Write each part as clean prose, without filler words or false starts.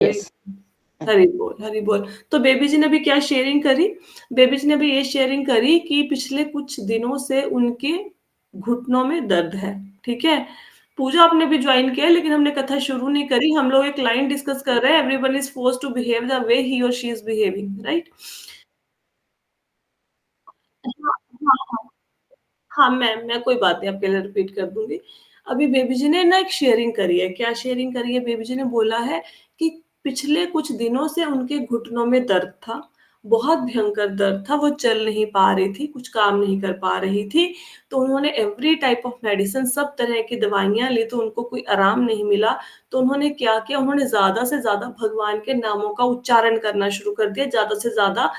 Hari yes. Hari बोल, हरि बोल। तो बेबी जी ने अभी क्या शेयरिंग करी? बेबी जी ने अभी ये शेयरिंग करी कि पिछले कुछ दिनों से उनके घुटनों में दर्द है, ठीक है? पूजा आपने भी जॉइन किया है लेकिन हमने कथा शुरू नहीं करी। हम लोग एक लाइन डिस्कस कर रहे हैं, everyone is forced to behave the way he और शी इज़ बिहेविंग, राइट? हाँ, हाँ, हाँ। हाँ, मैं कोई बात नहीं आपके लिए रिपीट कर दूँगी। अभी बेबी जी ने ना एक शेयरिंग करी है, क्या शेयरिंग करी है? बेबी जी ने बोला है कि पिछले कुछ दिनों से उनके घुटनों में दर्द था, बहुत भयंकर दर्द था, वो चल नहीं पा रही थी, कुछ काम नहीं कर पा रही थी। तो उन्होंने एवरी टाइप ऑफ मेडिसिन, सब तरह की दवाइयाँ ली, तो उनको कोई आराम नहीं मिला। तो उन्होंने क्या किया, उन्होंने ज़्यादा से ज़्यादा भगवान के नामों का उच्चारण करना शुरू कर दिया, ज़्यादा से ज़्यादा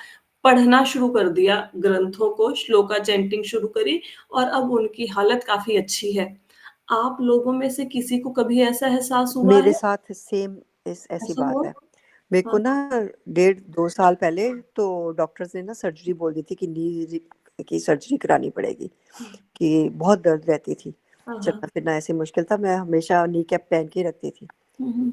पढ़ना शुरू कर दिया, ग्रंथों को, श्लोका चैंटिंग शुरू करी और अब उनकी हालत काफ़ी अच्छी है। आप लोगों में से किसी को कभी ऐसा एहसास हुआ मेरे है? साथ सेम इस ऐसी ऐसा बात हुआ? है। मेरे को हाँ, ना 1.5-2 साल पहले तो डॉक्टर्स ने ना सर्जरी बोल दी थी कि नी की सर्जरी करानी पड़ेगी, कि बहुत दर्द रहती थी। हाँ, हाँ। चलना फिरना ऐसे मुश्किल था, मैं हमेशा नी कैप पहन के रखती थी। हुँ, हुँ।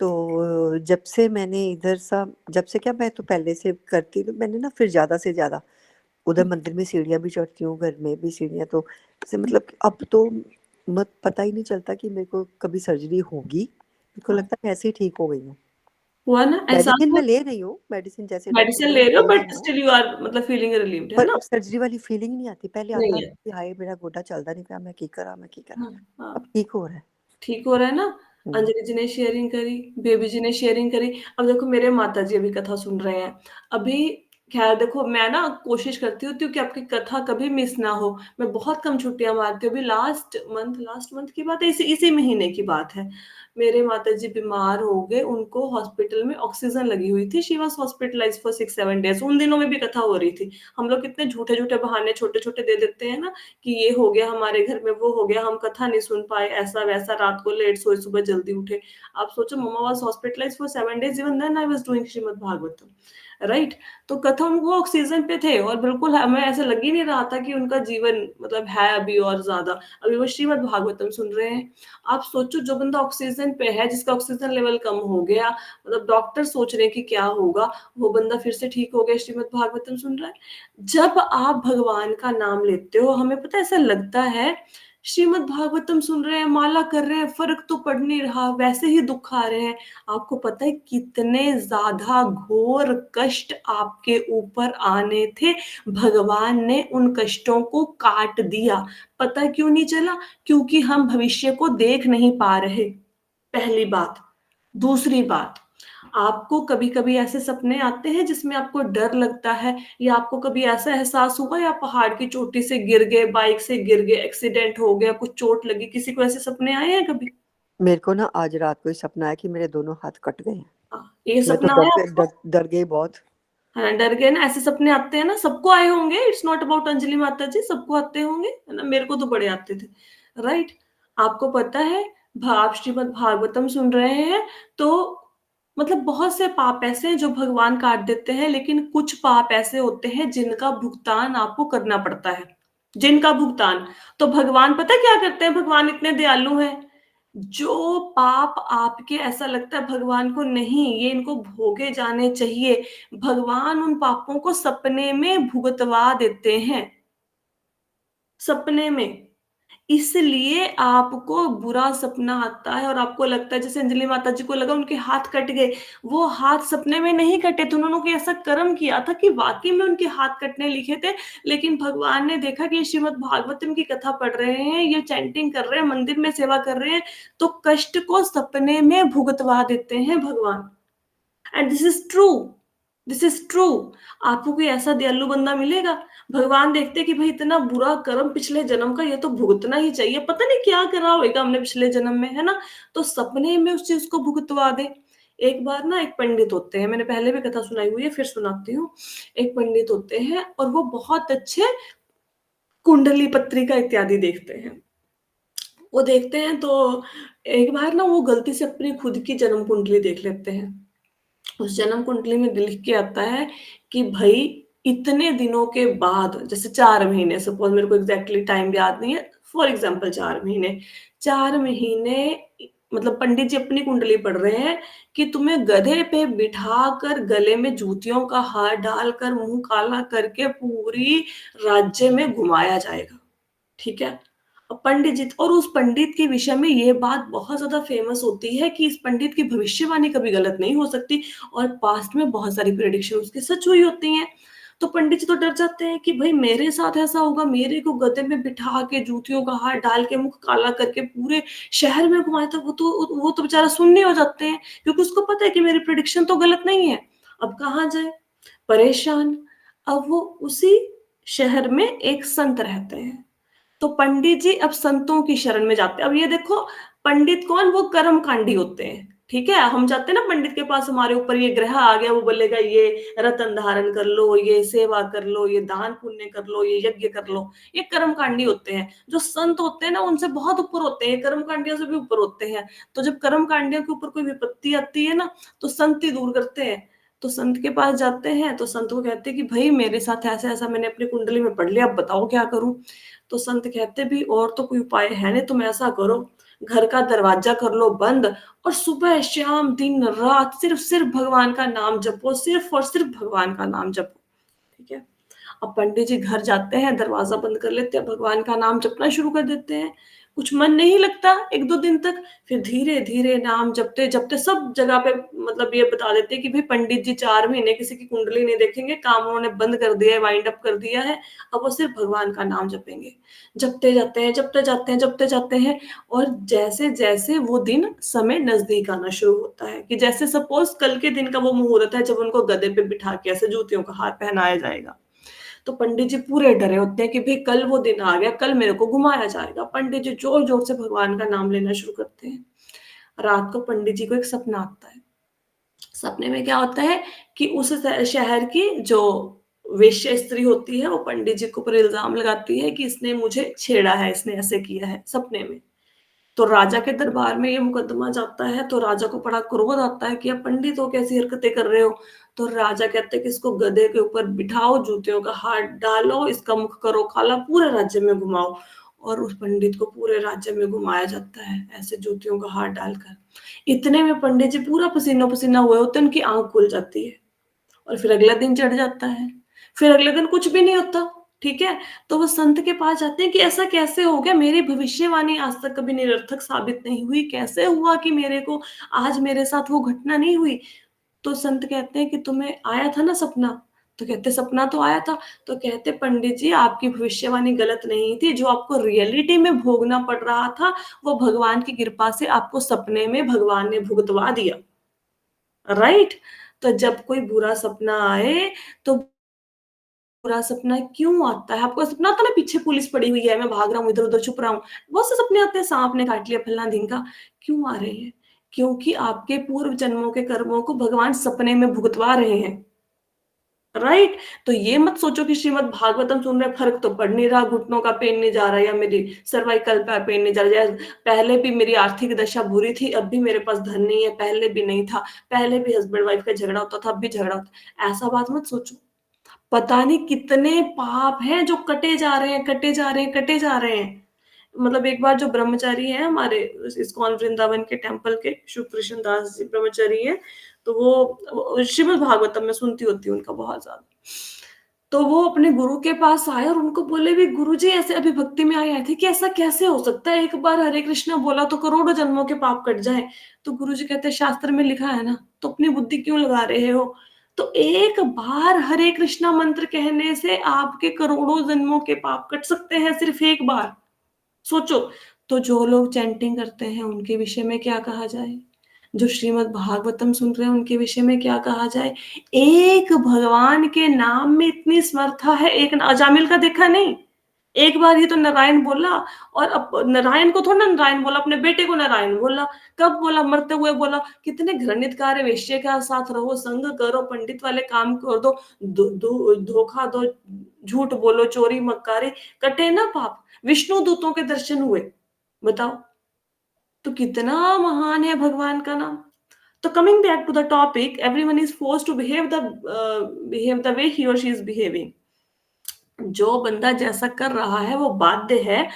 तो जब से मैंने इधर सा जब से क्या, मैं तो पहले से करती, तो मैंने ना फिर ज़्यादा से ज़्यादा उधर मंदिर में सीढ़ियाँ भी चढ़ती हूँ, घर में भी सीढ़ियाँ, तो ऐसे मतलब कि अब तो मत पता ही नहीं चलता कि मेरे को कभी सर्जरी होगी। मेरे को हाँ, लगता है ऐसे ही ठीक हो गई हूँ। हुआ ना? एहसास मेडिसिन हुआ? मैं ले रही हूँ, मेडिसिन जैसे डॉक्टर मेडिसिन बोले ले रहे हो ले रही बट हूँ, स्टिल यू आर मतलब फीलिंग रिलीव्ड, है पर ना? सर्जरी वाली फीलिंग नहीं आती। पहले आता नहीं है। था कि हाय मेरा गोटा चलता नहीं पिया, मैं की करा, मैं की करा। हाँ, अब हाँ। ठीक हो रहा है। ठीक हो रहा है ना? हुँ। अंजलि जी ने शेयरिंग करी, बेबी जी ने शेयरिंग करी। अब देखो मेरे माताजी अभी कथा सुन रहे हैं। अभी ख़ैर देखो मैं ना कोशिश करती होती हूँ कि आपकी कथा कभी मिस ना हो। मैं बहुत कम छुट्टियाँ मारती हूँ। अभी लास्ट मंथ की बात है, इसी इसी महीने की बात है। मेरे माताजी बीमार हो गए, उनको हॉस्पिटल में ऑक्सीजन लगी हुई थी। She was hospitalised for 6-7 days. उन दिनों में भी कथा हो रही थी। हम लोग कितने झूठे-झूठे बहाने छोटे-छोटे दे देते हैं ना कि ये हो गया हमारे घर में, वो हो गया, हम कथा नहीं सुन पाए, ऐसा-वैसा, रात को लेट सोए, सुबह जल्दी उठे। आप सोचो mama was hospitalised for 7 days, even then I was doing Shrimad Bhagavatam, right? तो कथा वो ऑक्सीजन पे थे और बिल्कुल हमें ऐसा लग ही नहीं रहा था कि उनका जीवन मतलब है अभी और ज़्यादा। अभी वो श्रीमद् भागवतम सुन रहे हैं। आप सोचो जो बंदा ऑक्सीजन पे है, जिसका ऑक्सीजन लेवल कम हो गया, मतलब डॉक्टर सोच रहे हैं कि क्या होगा, वो बंदा फिर से ठीक हो गया, श्रीमद् भागवतम सुन रहा है। जब आप भगवान का नाम लेते हो, हमें पता है ऐसा लगता है श्रीमद् भागवतम सुन रहे हैं, माला कर रहे हैं, फ़र्क तो पड़ नहीं रहा, वैसे ही दुःख आ रहे हैं। आपको पता है कितने ज़्यादा घोर कष्ट आपके ऊपर आने थे, भगवान ने उन कष्टों को काट दिया। पता क्यों नहीं चला? क्योंकि हम भविष्य को देख नहीं पा रहे, पहली बात। दूसरी बात, आपको कभी-कभी ऐसे सपने आते हैं जिसमें आपको डर लगता है या आपको कभी ऐसा एहसास हुआ या पहाड़ की चोटी से गिर गए, बाइक से गिर गए, एक्सीडेंट हो गया, कुछ चोट लगी, किसी को ऐसे सपने आए हैं कभी? मेरे को ना आज रात को ही सपना आया कि मेरे दोनों हाथ कट गए हैं। ये मैं तो सपना आया आपको? डर गई बहुत। हाँ, डर गए ना, ऐसे सपने आते हैं ना, सबको आए होंगे, इट्स नॉट अबाउट अंजलि माता जी, सबको आते होंगे, है ना? मेरे को तो बड़े आते थे, राइट? आपको पता है आप श्रीमद् भागवतम सुन रहे हैं, तो मतलब बहुत से पाप ऐसे हैं जो भगवान काट देते हैं, लेकिन कुछ पाप ऐसे होते हैं जिनका भुगतान आपको करना पड़ता है, जिनका भुगतान। तो भगवान पता है क्या करते हैं, भगवान इतने दयालु हैं, जो पाप आपके ऐसा लगता है भगवान को नहीं ये इनको भोगे जाने चाहिए, भगवान उन पापों को सपने में भुगतवा देते हैं, सपने में। इसलिए आपको बुरा सपना आता है और आपको लगता है जैसे अंजलि माता जी को लगा उनके हाथ कट गए, वो हाथ सपने में नहीं कटे थे, उन्होंने कोई ऐसा कर्म किया था कि वाक़ई में उनके हाथ कटने लिखे थे, लेकिन भगवान ने देखा कि ये श्रीमद् भागवतम की कथा पढ़ रहे हैं, ये चैंटिंग कर रहे हैं, मंदिर में सेवा कर रहे हैं, तो कष्ट को सपने में भुगतवा देते हैं भगवान। And this is true, this is true. आपको कोई ऐसा दयालु बंदा मिलेगा, भगवान देखते हैं कि भाई इतना बुरा कर्म पिछले जन्म का, ये तो भुगतना ही चाहिए, पता नहीं क्या करा होगा हमने पिछले जन्म में, है ना? तो सपने में उस चीज को भुगतवा दे। एक बार ना एक पंडित होते हैं, मैंने पहले भी कथा सुनाई हुई है, फिर सुनाती हूँ। एक पंडित होते हैं और वो बहुत अच्छे कुंडली पत्रिका इत्यादि देखते हैं। वो देखते हैं तो एक बार ना वो गलती से अपनी खुद की जन्म कुंडली देख लेते हैं। उस जन्म कुंडली में लिख के आता है कि भई इतने दिनों के बाद, जैसे 4 महीने, सपोज़ मेरे को एग्ज़ैक्टली टाइम याद नहीं है, फॉर एग्ज़ाम्पल 4 महीने, 4 महीने मतलब पंडित जी अपनी कुंडली पढ़ रहे हैं कि तुम्हें गधे पे बिठाकर गले में जूतियों का हार डालकर मुंह काला करके पूरी राज्य में घुमाया जाएगा, ठीक है। अब पंडित जी, और उस पंडित के विषय में ये बात बहुत ज्यादा फेमस होती है कि इस पंडित की भविष्यवाणी कभी गलत नहीं हो सकती, और पास्ट में बहुत सारी प्रेडिक्शन उसकी सच हुई होती हैं। तो पंडित जी तो डर जाते हैं कि भाई मेरे साथ ऐसा होगा, मेरे को गधे में बिठा के जूतियों का हार डाल के मुख काला करके पूरे शहर में घुमाया था। वो तो बेचारा सुन्नी हो जाते हैं, क्योंकि उसको पता है कि मेरी प्रेडिक्शन तो गलत नहीं है। अब कहाँ जाए, परेशान। अब वो उसी शहर में एक संत रहते हैं, तो पंडित जी अब संतों की शरण में जाते हैं। अब ये देखो, पंडित कौन, वो कर्मकांडी होते हैं, ठीक है। हम जाते हैं ना पंडित के पास, हमारे ऊपर ये ग्रह आ गया, वो बोलेगा ये रतन धारण कर लो, ये सेवा कर लो, ये दान पुण्य कर लो, ये यज्ञ कर लो। ये कर्मकांडी होते हैं। जो संत होते हैं ना, उनसे बहुत ऊपर होते हैं, कर्मकांडियों से भी ऊपर होते हैं। तो जब कर्मकांडियों के ऊपर कोई विपत्ति आती है ना, तो संत ही दूर करते हैं। तो संत के पास जाते हैं, तो संत को कहते हैं कि भाई मेरे साथ ऐसा ऐसा मैंने अपनी कुंडली में पढ़ लिया, अब बताओ क्या करूं। तो संत कहते भी और तो कोई उपाय है नहीं, तुम ऐसा करो, घर का दरवाजा कर लो बंद, और सुबह शाम दिन रात सिर्फ सिर्फ भगवान का नाम जपो, सिर्फ और सिर्फ भगवान का नाम जपो, ठीक है। अब पंडित जी घर जाते हैं, दरवाजा बंद कर लेते हैं, भगवान का नाम जपना शुरू कर देते हैं। कुछ मन नहीं लगता एक दो दिन तक, फिर धीरे धीरे नाम जपते जपते सब जगह पे मतलब ये बता देते हैं कि भाई पंडित जी 4 महीने किसी की कुंडली नहीं देखेंगे, काम उन्होंने बंद कर दिया है, वाइंड अप कर दिया है। अब वो सिर्फ भगवान का नाम जपेंगे। जपते जाते हैं, जपते जाते हैं, जपते जाते हैं। और जैसे जैसे वो दिन समय नजदीक आना शुरू होता है, कि जैसे सपोज कल के दिन का वो मुहूर्त है जब उनको गधे पे बिठा के ऐसे जूतियों का हार पहनाया जाएगा। तो पंडित जी पूरे डरे होते हैं कि भाई कल वो दिन आ गया, कल मेरे को घुमाया जाएगा। पंडित जी जोर जोर से भगवान का नाम लेना शुरू करते हैं। रात को पंडित जी को एक सपना आता है। सपने में क्या होता है कि उस शहर की जो वेश्या स्त्री होती है, वो पंडित जी के ऊपर इल्जाम लगाती है कि इसने मुझे छेड़ा है, इसने ऐसे किया है सपने में। तो राजा के दरबार में ये मुकदमा जाता है, तो राजा को बड़ा क्रोध आता है कि अब पंडित हो कैसी हरकतें कर रहे हो। तो राजा कहते हैं कि इसको गधे के ऊपर बिठाओ, जूतियों का हार डालो, इसका मुख करो काला, पूरे राज्य में घुमाओ। और उस पंडित को पूरे राज्य में घुमाया जाता है ऐसे जूतियों का हार डालकर। इतने में पंडित जी पूरा पसीना पसीना हुए होते हैं, उनकी आंख खुल जाती है। और फिर अगला दिन चढ़ जाता है, फिर अगले दिन कुछ भी नहीं होता, ठीक है। तो वो संत के पास जाते हैं कि ऐसा कैसे हो गया, मेरी भविष्यवाणी आज तक कभी निरर्थक साबित नहीं हुई, कैसे हुआ कि मेरे को आज मेरे साथ वो घटना नहीं हुई। तो संत कहते हैं कि तुम्हें आया था ना सपना। तो कहते सपना तो आया था। तो कहते पंडित जी आपकी भविष्यवाणी गलत नहीं थी, जो आपको रियलिटी में भोगना पड़ रहा था वो भगवान की कृपा से आपको सपने में भगवान ने भुगतवा दिया, राइट। तो जब कोई बुरा सपना आए, तो बुरा सपना क्यों आता है? आपको सपना आता है ना, पीछे पुलिस पड़ी हुई है, मैं भाग रहा हूँ, इधर-उधर छुप रहा हूँ। बहुत से सपने आते हैं, साँप ने काट लिया, फलना-ढिमका। क्यों आ रहे हैं? क्योंकि आपके पूर्व जन्मों के कर्मों को भगवान सपने में भुगतवा रहे हैं, राइट? तो ये मत सोचो कि श्रीमद् भागवतम सुन रहे फर्क तो पड़ नहीं रहा, घुटनों का पेन नहीं जा रहा, या मेरी सर्वाइकल का पेन नहीं जा रहा, या पहले भी मेरी आर्थिक दशा बुरी थी, अब भी मेरे पास धन नहीं है, पहले भी नहीं था, पहले भी हस्बैंड वाइफ का झगड़ा होता था, अब भी झगड़ा होता है। ऐसा बात मत सोचो। पता नहीं कितने पाप हैं जो कटे जा रहे हैं, कटे जा रहे हैं, कटे जा रहे हैं। मतलब एक बार जो ब्रह्मचारी हैं हमारे इस्कॉन वृंदावन के टेम्पल के, शिव कृष्ण दास जी ब्रह्मचारी हैं, तो वो श्रीमद् भागवतम में सुनती होती हूँ उनका बहुत ज्यादा। तो वो अपने गुरु के पास आए और उनको बोले भी गुरु जी ऐसे अभी भक्ति में आए थे कि ऐसा कैसे हो सकता है, एक बार हरे कृष्णा बोला तो करोड़ों जन्मों के पाप कट जाए। तो गुरु जी कहते शास्त्र में लिखा है ना, तो अपनी बुद्धि क्यों लगा रहे हो। तो एक बार हरे कृष्णा मंत्र कहने से आपके करोड़ों जन्मों के पाप कट सकते हैं, सिर्फ एक बार सोचो। तो जो लोग चैंटिंग करते हैं उनके विषय में क्या कहा जाए, जो श्रीमद् भागवतम सुन रहे हैं उनके विषय में क्या कहा जाए। एक भगवान के नाम में इतनी समर्था है, एक अजामिल का देखा नहीं, एक बार ही तो नारायण बोला। और अब नारायण को थोड़ा नारायण बोला, अपने बेटे को नारायण बोला। कब बोला, मरते हुए बोला। कितने घृणित कार्य, वेश्या के साथ रहो, संग करो, पंडित वाले काम कर दो, धोखा दो, झूठ बोलो, चोरी मक्कारी, कटे ना पाप। विष्णु दूतों के दर्शन हुए, बताओ। तो कितना महान है भगवान का नाम। तो coming back to the topic, everyone is forced to behave the way he और शी इज बिहेविंग। जो बंदा जैसा कर रहा है वो बाध्य है,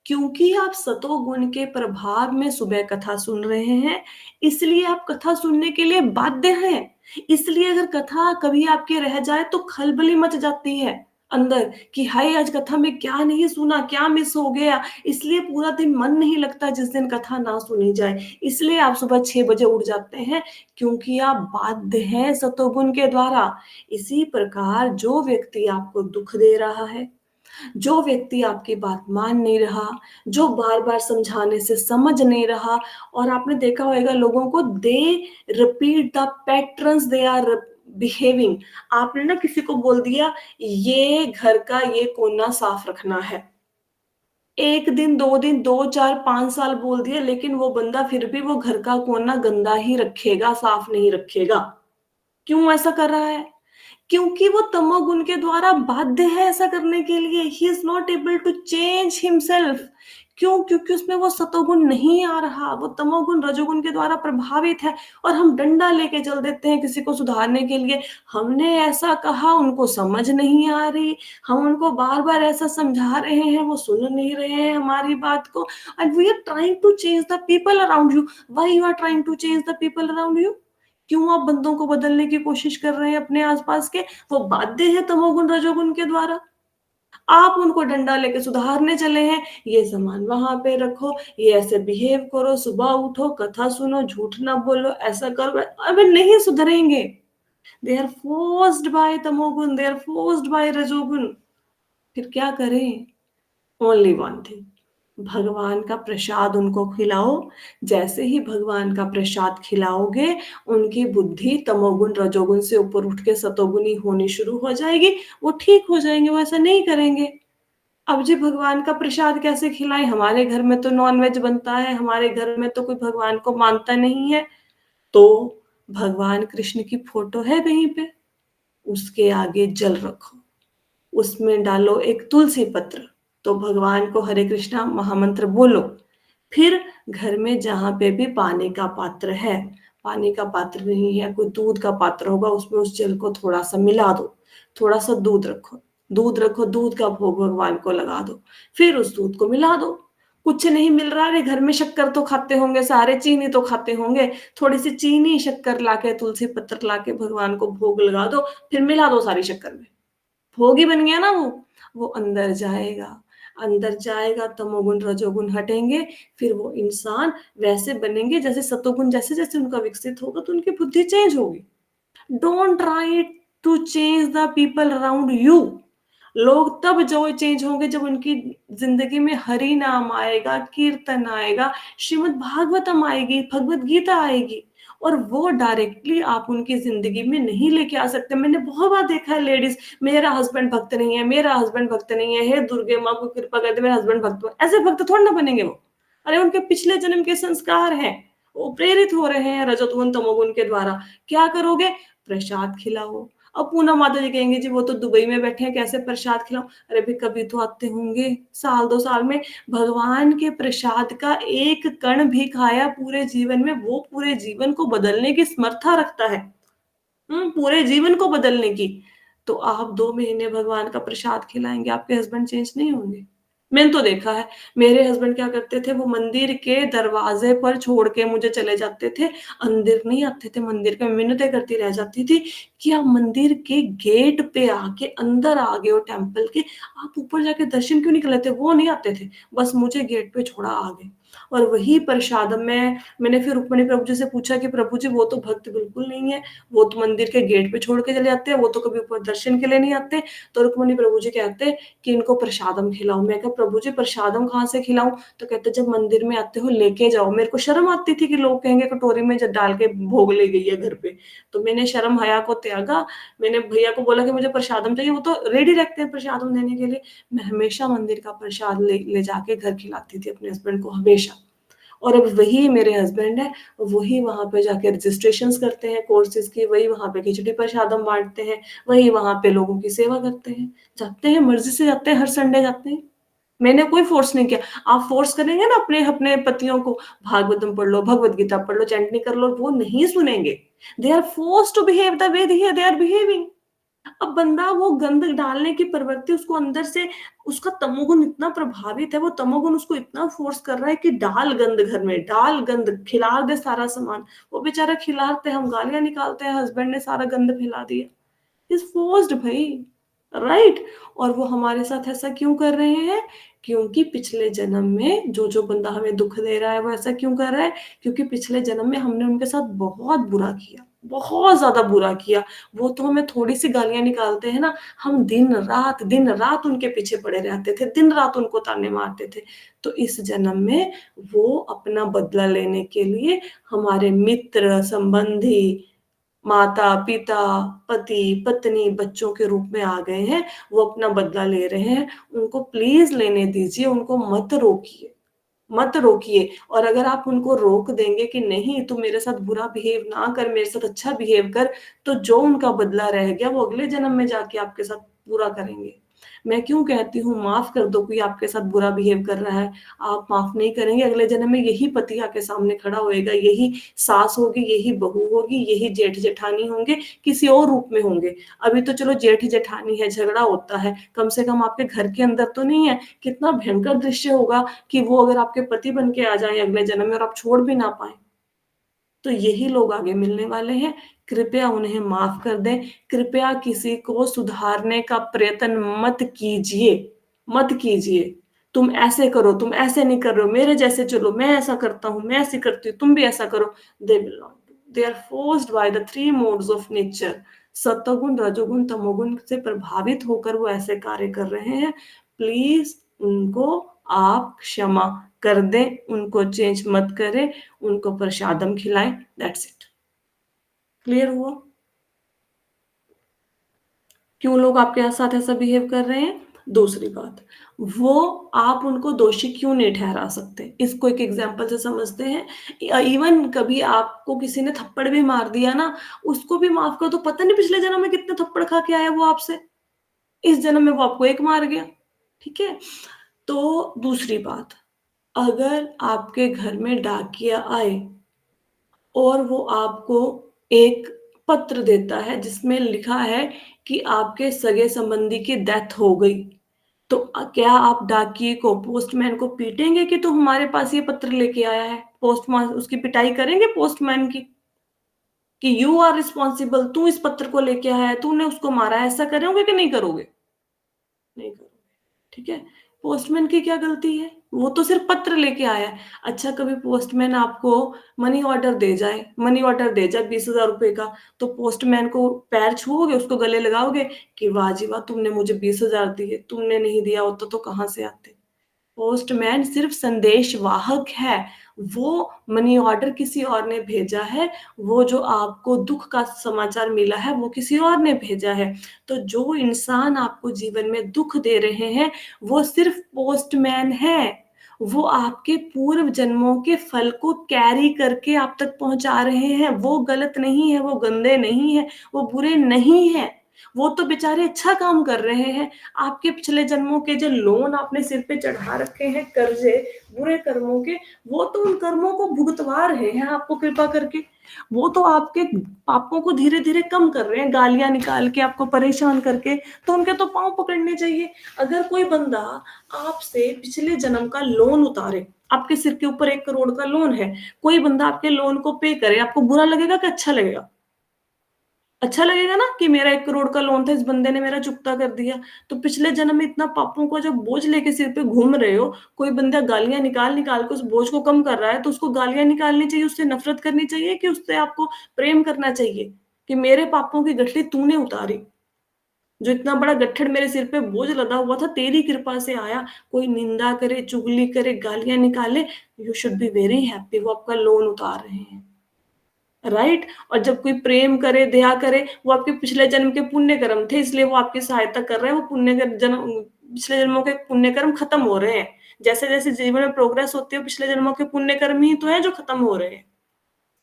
क्योंकि आप सतोगुण के प्रभाव में सुबह कथा सुन रहे हैं, इसलिए आप कथा सुनने के लिए बाध्य हैं। इसलिए अगर कथा कभी आपके रह जाए तो खलबली मच जाती है अंदर कि हाय आज कथा में क्या नहीं सुना, क्या मिस हो गया। इसलिए पूरा दिन मन नहीं लगता जिस दिन कथा ना सुनी जाए। इसलिए आप सुबह 6 बजे उठ जाते हैं, क्योंकि आप बाध्य हैं सतोगुण के द्वारा। इसी प्रकार जो व्यक्ति आपको दुख दे रहा है, जो व्यक्ति आपकी बात मान नहीं रहा, जो बार-बार समझाने से समझ नहीं रहा, और आपने देखा होगा लोगों को, they repeat the patterns they are behaving. आपने ना किसी को बोल दिया ये घर का ये कोना साफ रखना है। 1 दिन, 2 दिन, 2, 4, 5 साल बोल दिया, लेकिन वो बंदा फिर भी वो घर का कोना गंदा ही रखेगा, साफ नहीं रखेगा। क्यों ऐसा कर रहा है? क्योंकि वो तमोगुण के द्वारा बाध्य है ऐसा करने के लिए। He is not able to change himself. क्यों? क्योंकि उसमें वो सतोगुण नहीं आ रहा, वो तमोगुण रजोगुण के द्वारा प्रभावित है। और हम डंडा लेके चल देते हैं किसी को सुधारने के लिए। हमने ऐसा कहा, उनको समझ नहीं आ रही, हम उनको बार बार ऐसा समझा रहे हैं, वो सुन नहीं रहे हैं हमारी बात को। And we are trying to change the people around you. Why you are trying to change the people around you? क्यों आप बंदों को बदलने की कोशिश कर रहे हैं अपने आसपास के? वो बाध्य है तमोगुण रजोगुण के द्वारा। आप उनको डंडा लेके सुधारने चले हैं, ये सामान वहां पे रखो, ये ऐसे बिहेव करो, सुबह उठो, कथा सुनो, झूठ ना बोलो, ऐसा करो। अबे नहीं सुधरेंगे। दे आर फोर्स्ड बाय तमोगुण, दे आर फोर्स्ड बाय रजोगुण। फिर क्या करें? ओनली वन थिंग, भगवान का प्रसाद उनको खिलाओ। जैसे ही भगवान का प्रसाद खिलाओगे, उनकी बुद्धि तमोगुण रजोगुण से ऊपर उठ के सतोगुनी होनी शुरू हो जाएगी। वो ठीक हो जाएंगे, वो ऐसा नहीं करेंगे। अब जी भगवान का प्रसाद कैसे खिलाएं? हमारे घर में तो नॉनवेज बनता है, हमारे घर में तो कोई भगवान को मानता नहीं है। तो भगवान कृष्ण की फोटो है कहीं पे, उसके आगे जल रखो, उसमें डालो एक तुलसी पत्र, तो भगवान को हरे कृष्णा महामंत्र बोलो। फिर घर में जहाँ पे भी पानी का पात्र है, पानी का पात्र नहीं है, कोई दूध का पात्र होगा, उसमें उस जल को थोड़ा सा मिला दो। थोड़ा सा दूध रखो, दूध रखो, दूध का भोग भगवान को लगा दो। फिर उस दूध को मिला दो। कुछ नहीं मिल रहा है, घर में शक्कर तो खाते होंगे सारे, चीनी तो खाते होंगे, थोड़ी सी चीनी शक्कर लाके तुलसी पत्र लाके भगवान को भोग लगा दो। फिर मिला दो सारी शक्कर में, भोगी बन गया ना वो अंदर जाएगा। अंदर जाएगा, तमोगुण रजोगुण हटेंगे, फिर वो इंसान वैसे बनेंगे जैसे सतोगुण, जैसे जैसे उनका विकसित होगा तो उनकी बुद्धि चेंज होगी। Don't try to change the people around you. लोग तब जो चेंज होंगे जब उनकी जिंदगी में हरि नाम आएगा, कीर्तन आएगा, श्रीमद् भागवतम आएगी, भगवत गीता आएगी। और वो डायरेक्टली आप उनकी जिंदगी में नहीं लेके आ सकते। मैंने बहुत बार देखा है लेडीज, मेरा हस्बैंड भक्त नहीं है, मेरा हस्बैंड भक्त नहीं है, हे दुर्गे माँ को कृपा कर दे मेरा हस्बैंड भक्त हो। ऐसे भक्त थोड़ा ना बनेंगे वो। अरे उनके पिछले जन्म के संस्कार हैं, वो प्रेरित हो रहे हैं रजोगुण तमोगुण के द्वारा। क्या करोगे? प्रसाद खिलाओ। अब पूनम माता जी कहेंगे जी वो तो दुबई में बैठे हैं, कैसे प्रसाद खिलाऊं? अरे भाई कभी तो आते होंगे, साल 2 साल में। भगवान के प्रसाद का एक कण भी खाया पूरे जीवन में, वो पूरे जीवन को बदलने की समर्था रखता है। पूरे जीवन को बदलने की। तो आप 2 महीने भगवान का प्रसाद खिलाएंगे, आपके हस्बैंड चेंज नहीं होंगे? मैंने तो देखा है, मेरे हस्बैंड क्या करते थे, वो मंदिर के दरवाजे पर छोड़ के मुझे चले जाते थे, अंदर नहीं आते थे। मंदिर पे मिन्नतें करती रह जाती थी कि आप मंदिर के गेट पे आके अंदर आ गए हो टेम्पल के, आप ऊपर जाके दर्शन क्यों नहीं कर लेते? वो नहीं आते थे, बस मुझे गेट पे छोड़ा आ गए। और वही प्रसाद मैंने फिर रुक्मणी प्रभु जी से पूछा कि प्रभु जी वो तो भक्त बिल्कुल नहीं है, वो तो मंदिर के गेट पे छोड़ के चले जाते हैं, वो तो कभी ऊपर दर्शन के लिए नहीं आते। तो रुक्मणी प्रभु जी कहते कि इनको प्रसादम खिलाओ। मैं कहा प्रभु जी प्रसादम कहाँ से खिलाऊं? तो कहते जब मंदिर में आते हो लेके जाओ। मेरे को शर्म आती थी कि लोग कहेंगे कटोरी में जब डाल के भोग ले गई है घर पे। तो मैंने शर्म हया को त्यागा, मैंने भैया को बोला कि मुझे प्रसादम चाहिए, वो तो रेडी रखते हैं प्रसादम देने के लिए। मैं हमेशा मंदिर का प्रसाद ले जाके घर खिलाती थी अपने हस्बैंड को, हमेशा। और अब वही मेरे हस्बैंड है, वही वहां पे जाके रजिस्ट्रेशन करते हैं कोर्सेज की, वही वहां पे खिचड़ी प्रसादम बांटते हैं, वही वहां पे लोगों की सेवा करते हैं। जाते हैं, मर्जी से जाते हैं, हर संडे जाते हैं। मैंने कोई फोर्स नहीं किया। आप फोर्स करेंगे ना अपने अपने पतियों को, भागवतम पढ़ लो, भगवत गीता पढ़ लो, चैंटिंग कर लो, वो नहीं सुनेंगे। They are force to behave the way they are behaving. अब बंदा वो गंद डालने की प्रवृत्ति उसको अंदर से, उसका तमोगुण इतना प्रभावित है, वो तमोगुण उसको इतना फोर्स कर रहा है कि डाल गंद घर में, डाल गंद, खिला दे सारा सामान। वो बेचारा खिलाते, हम गालियां निकालते हैं, हस्बैंड ने सारा गंद फैला दिया। इज फोर्स्ड भाई, राइट। और वो हमारे साथ ऐसा क्यों कर रहे हैं? क्योंकि पिछले जन्म में जो बंदा हमें दुख दे रहा है वो ऐसा क्यों कर रहा है? क्योंकि पिछले जन्म में हमने उनके साथ बहुत बुरा किया, बहुत ज्यादा बुरा किया। वो तो हमें थोड़ी सी गालियां निकालते हैं ना, हम दिन रात उनके पीछे पड़े रहते थे, दिन रात उनको ताने मारते थे। तो इस जन्म में वो अपना बदला लेने के लिए हमारे मित्र, संबंधी, माता पिता, पति पत्नी, बच्चों के रूप में आ गए हैं। वो अपना बदला ले रहे हैं, उनको प्लीज लेने दीजिए, उनको मत रोकिए, मत रोकिए। और अगर आप उनको रोक देंगे कि नहीं तू मेरे साथ बुरा बिहेव ना कर, मेरे साथ अच्छा बिहेव कर, तो जो उनका बदला रह गया वो अगले जन्म में जाके आपके साथ पूरा करेंगे। मैं क्यों कहती हूँ माफ कर दो, कोई आपके साथ बुरा बिहेव कर रहा है, आप माफ नहीं करेंगे, अगले जन्म में यही पति आपके सामने खड़ा होएगा, यही सास होगी, यही बहू होगी, यही जेठ जेठानी होंगे, किसी और रूप में होंगे। अभी तो चलो जेठ जेठानी है, झगड़ा होता है, कम से कम आपके घर के अंदर तो नहीं है। कितना भयंकर दृश्य होगा कि वो अगर आपके पति बन के आ जाए अगले जन्म में और आप छोड़ भी ना पाए। तो यही लोग आगे मिलने वाले हैं। कृपया उन्हें माफ कर दें। कृपया किसी को सुधारने का प्रयत्न मत कीजिए, मत कीजिए। तुम ऐसे करो, तुम ऐसे नहीं कर रहे हो, मेरे जैसे चलो, मैं ऐसा करता हूं, मैं ऐसी करती हूँ, तुम भी ऐसा करो। They will not do. They are forced by the three modes of nature. सत्वगुण, रजोगुण, तमोगुण से प्रभावित होकर वो ऐसे कार्य कर रहे हैं। प्लीज उनको आप क्षमा कर दें, उनको चेंज मत करें, उनको प्रसादम खिलाएं। That's it. क्लियर हुआ क्यों लोग आपके साथ ऐसा बिहेव कर रहे हैं? दूसरी बात, वो आप उनको दोषी क्यों नहीं ठहरा सकते, इसको एक एग्जांपल से समझते हैं। इवन कभी आपको किसी ने थप्पड़ भी मार दिया ना, उसको भी माफ कर दो, पता नहीं पिछले जन्म में कितने थप्पड़ खा के आया वो आपसे, इस जन्म में वो आपको एक मार गया। ठीक है। तो दूसरी बात, अगर आपके घर में डाकिया आए और वो आपको एक पत्र देता है जिसमें लिखा है कि आपके सगे संबंधी की डेथ हो गई, तो क्या आप डाकिए को, पोस्टमैन को पीटेंगे कि तू हमारे पास ये पत्र लेके आया है? पोस्टमैन उसकी पिटाई करेंगे पोस्टमैन की कि यू आर रिस्पॉन्सिबल, तू इस पत्र को लेके आया है, तूने उसको मारा है, ऐसा करोगे कि नहीं करोगे? नहीं करोगे। ठीक है। पोस्टमैन की क्या गलती है? वो तो सिर्फ पत्र लेके आया है। अच्छा, कभी पोस्टमैन आपको मनी ऑर्डर दे जाए, मनी ऑर्डर दे जाए 20,000 रुपए का, तो पोस्टमैन को पैर छुओगे, उसको गले लगाओगे कि वाह जी वाह, तुमने मुझे 20,000 दिए, तुमने नहीं दिया होता तो कहाँ से आते? पोस्टमैन सिर्फ संदेश वाहक है। वो मनी ऑर्डर किसी और ने भेजा है, वो जो आपको दुख का समाचार मिला है वो किसी और ने भेजा है। तो जो इंसान आपको जीवन में दुख दे रहे हैं वो सिर्फ पोस्टमैन है। वो आपके पूर्व जन्मों के फल को कैरी करके आप तक पहुंचा रहे हैं। वो गलत नहीं है, वो गंदे नहीं है, वो बुरे नहीं है। वो तो बेचारे अच्छा काम कर रहे हैं। आपके पिछले जन्मों के जो लोन आपने सिर पे चढ़ा रखे हैं, कर्जे बुरे कर्मों के, वो तो उन कर्मों को भुगतवा रहे हैं आपको कृपा करके। वो तो आपके पापों को धीरे धीरे कम कर रहे हैं, गालियां निकाल के, आपको परेशान करके। तो उनके तो पांव पकड़ने चाहिए। अगर कोई बंदा आपसे पिछले जन्म का लोन उतारे, आपके सिर के ऊपर 1 करोड़ का लोन है, कोई बंदा आपके लोन को पे करे, आपको बुरा लगेगा कि अच्छा लगेगा? अच्छा लगेगा ना कि मेरा 1 करोड़ का लोन था, इस बंदे ने मेरा चुकता कर दिया। तो पिछले जन्म में इतना पापों का जब बोझ लेके सिर पे घूम रहे हो, कोई बंदा गालियां निकाल निकाल के उस बोझ को कम कर रहा है, तो उसको गालियां निकालनी चाहिए, उससे नफरत करनी चाहिए कि उससे आपको प्रेम करना चाहिए कि मेरे पापों की गठरी तूने उतारी, जो इतना बड़ा गट्ठर मेरे सिर पे बोझ लदा हुआ था तेरी कृपा से आया। कोई निंदा करे, चुगली करे, गालियां निकाले, you should be very happy, वो आपका लोन उतार रहे हैं। राइट। और जब कोई प्रेम करे, दया करे, वो आपके पिछले जन्म के पुण्य कर्म थे, इसलिए वो आपकी सहायता कर रहे हैं। वो जन्म, पिछले जन्मों के पुण्य कर्म खत्म हो रहे हैं। जैसे जैसे जीवन में प्रोग्रेस होती है, पिछले जन्मों के पुण्य कर्म ही तो है जो खत्म हो रहे हैं।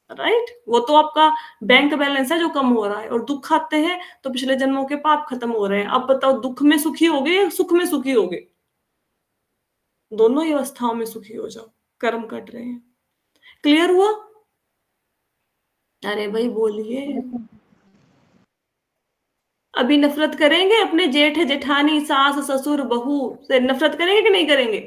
राइट। वो तो आपका बैंक बैलेंस है जो कम हो रहा है, और दुख आते हैं तो पिछले जन्मों के पाप खत्म हो रहे हैं। अब बताओ, दुख में सुखी हो गए या सुख में सुखी हो गए? दोनों ही अवस्थाओं में सुखी हो जाओ, कर्म कट रहे हैं। क्लियर हुआ? अरे भाई बोलिए। अभी नफरत करेंगे अपने जेठ जेठानी सास ससुर बहू से, नफरत करेंगे कि नहीं करेंगे?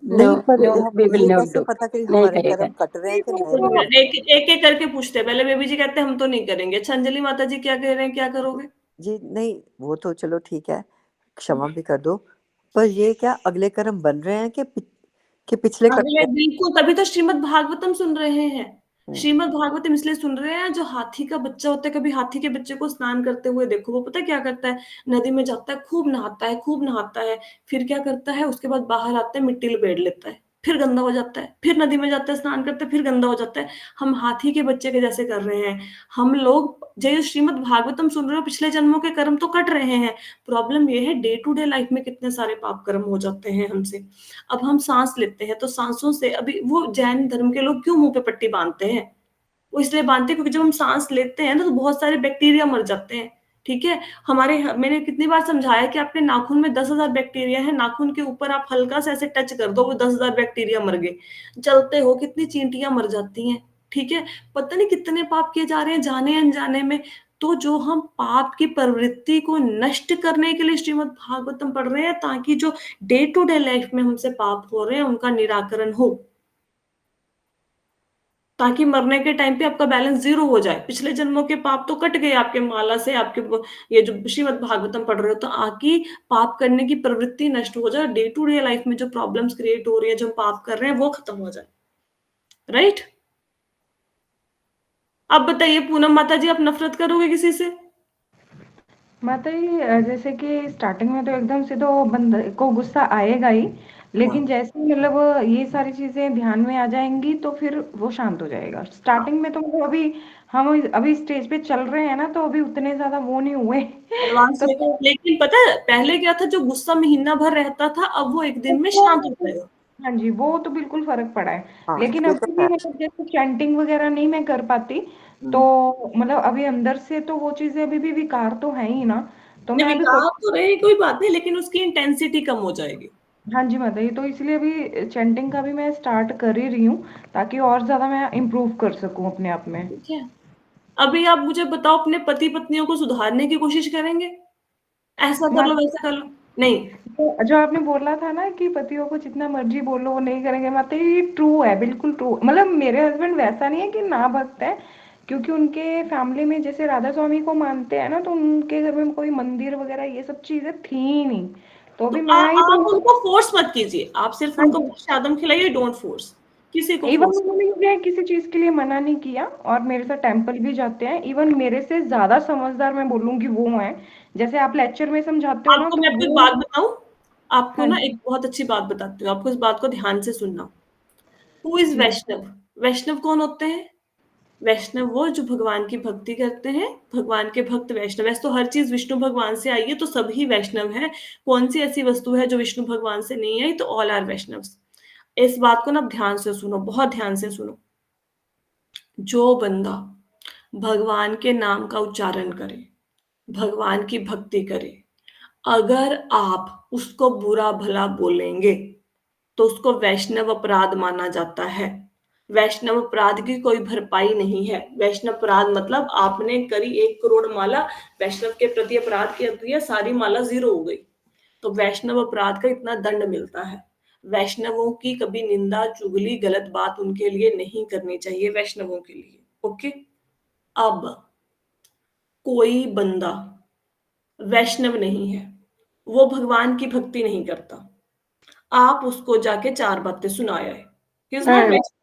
नो, नहीं, पर नो, वी विल ये नॉट कैसे डू, पता कि नहीं हमारे करेगा। कर्म कट रहे हैं कि नहीं एक कट रहे? एक एक करके पूछते हैं, पहले बेबी जी कहते हैं हम तो नहीं करेंगे। अच्छा अंजलि माता जी क्या कह रहे हैं, क्या करोगे? जी नहीं, वो तो चलो ठीक है, क्षमा भी कर दो, पर ये क्या अगले कर्म बन रहे हैं कि पिछले कट अगले रहे बिल्कुल, तभी तो श्रीमद् भागवतम सुन रहे हैं। हैं? श्रीमद् भागवतम इसलिए सुन रहे हैं, जो हाथी का बच्चा होता है, कभी हाथी के बच्चे को स्नान करते हुए देखो, वो पता है क्या करता है? नदी में जाता है, खूब नहाता है, खूब नहाता है, फिर क्या करता है, उसके बाद बाहर आता है, मिट्टी लपेट लेता है, फिर गंदा हो जाता है, फिर नदी में जाता है, स्नान करता है, फिर गंदा हो जाता है। हम हाथी के बच्चे के जैसे कर रहे हैं। हम लोग जो श्रीमद् भागवतम सुन रहे हो, पिछले जन्मों के कर्म तो कट रहे हैं। प्रॉब्लम ये है डे टू डे लाइफ में कितने सारे पाप कर्म हो जाते हैं हमसे। अब हम सांस लेते हैं तो सांसों से, अभी वो जैन धर्म के लोग क्यों मुंह पे पट्टी बांधते हैं? वो इसलिए बांधते हैं क्योंकि जब हम सांस लेते हैं ना तो बहुत सारे बैक्टीरिया मर जाते हैं। ठीक है, मैंने कितनी बार समझाया कि आपके नाखून में 10,000 बैक्टीरिया है, नाखून के ऊपर आप हल्का से ऐसे टच कर दो, वो 10,000 बैक्टीरिया मर गए। चलते हो कितनी चींटियां मर जाती हैं। ठीक है, पता नहीं कितने पाप किए जा रहे हैं जाने अनजाने में। तो जो हम पाप की प्रवृत्ति को नष्ट करने के लिए श्रीमद् भागवतम पढ़ रहे हैं, ताकि जो डे टू डे लाइफ में हमसे पाप हो रहे हैं उनका निराकरण हो, ताकि मरने के टाइम पे आपका बैलेंस जीरो हो जाए। पिछले जन्मों के पाप तो कट गए आपके माला से, आपके ये जो श्रीमद् भागवतम पढ़ रहे हो, तो आकी पाप करने की प्रवृत्ति नष्ट हो जाए, डे टू डे लाइफ में जो प्रॉब्लम्स क्रिएट हो रही है, जो हम पाप कर रहे हैं, वो खत्म हो जाए। राइट? अब बताइए पूनम माता जी, आप नफरत करोगे किसी से? माता जी जैसे कि स्टार्टिंग में तो एकदम से तो बंदे को गुस्सा आएगा ही, हाँ। लेकिन जैसे ही मतलब ये सारी चीजें ध्यान में आ जाएंगी तो फिर वो शांत हो जाएगा। स्टार्टिंग में तो मतलब अभी हम अभी स्टेज पे चल रहे हैं ना, तो अभी उतने ज्यादा वो नहीं हुए। एडवांस में, तो लेकिन पता है पहले क्या था, जो गुस्सा महीना भर रहता था, अब वो एक दिन में शांत हो जाएगा। हाँ जी, वो तो बिल्कुल फर्क पड़ा है। हाँ, लेकिन ये तो अभी भी है। मतलब जैसे चैंटिंग वगैरह नहीं मैं कर पाती, तो हम्म। मतलब अभी अंदर से तो वो चीजें अभी भी विकार तो है ही ना। तो नहीं, मैं अभी विकास तो रहे कोई बात नहीं, लेकिन उसकी इंटेंसिटी कम हो जाएगी। हाँ जी माता जी, तो इसलिए अभी चैंटिंग का भी मैं स्टार्ट कर ही रही हूँ, ताकि और ज्यादा मैं इम्प्रूव कर सकूँ अपने आप में। ठीक है, अभी आप मुझे बताओ, अपने पति पत्नियों को सुधारने की कोशिश करेंगे? ऐसा कर लो, माता वैसा कर लो। नहीं। तो जो आपने बोला था ना कि पतियों को जितना मर्जी बोलो वो नहीं करेंगे, माता जी ये ट्रू है, बिल्कुल ट्रू। मतलब मेरे हस्बैंड वैसा नहीं है कि ना भक्त है, क्योंकि उनके फैमिली में जैसे राधा स्वामी को मानते हैं ना, तो उनके घर में कोई मंदिर वगैरह ये सब चीजें थी ही नहीं। तो तो अभी मैं आई आप तो उनको फोर्स मत कीजिए, आप सिर्फ हाँ उनको जी, प्रसादम खिलाइए, डोंट फोर्स किसी को इवन फोर्स। उन्होंने मुझे किसी चीज के लिए मना नहीं किया, और मेरे साथ टेम्पल भी जाते हैं। इवन मेरे से ज्यादा समझदार मैं बोलूंगी वो है। जैसे आप लेक्चर में समझाते हो ना, आपको मैं तो आपको एक वो बात बताऊं, आपको हाँ ना जी, एक बहुत अच्छी बात बताती हूँ, आपको इस बात को ध्यान से सुनना। हु इज जी वैष्णव? वैष्णव कौन होते हैं? वैष्णव वो जो भगवान की भक्ति करते हैं, भगवान के भक्त वैष्णव। वैसे तो हर चीज विष्णु भगवान से आई है, तो सभी वैष्णव है। कौन सी ऐसी वस्तु है जो विष्णु भगवान से नहीं आई? तो ऑल आर वैष्णव। इस बात को ना ध्यान से सुनो, बहुत ध्यान से सुनो। जो बंदा भगवान के नाम का उच्चारण करे, भगवान की भक्ति करे, अगर आप उसको बुरा भला बोलेंगे तो उसको वैष्णव अपराध माना जाता है। वैष्णव अपराध की कोई भरपाई नहीं है। वैष्णव अपराध मतलब आपने करी 1 करोड़ माला, वैष्णव के प्रति अपराध किया दिया, सारी माला जीरो हो गई, तो वैष्णव अपराध का इतना दंड मिलता है। वैष्णवों की कभी निंदा चुगली गलत बात उनके लिए नहीं करनी चाहिए, वैष्णवों के लिए। ओके। अब कोई बंदा वैष्णव नहीं है, वो भगवान की भक्ति नहीं करता, आप उसको जाके 4 बातें सुनाया है, ही इज नॉट मैम, वैष्णव।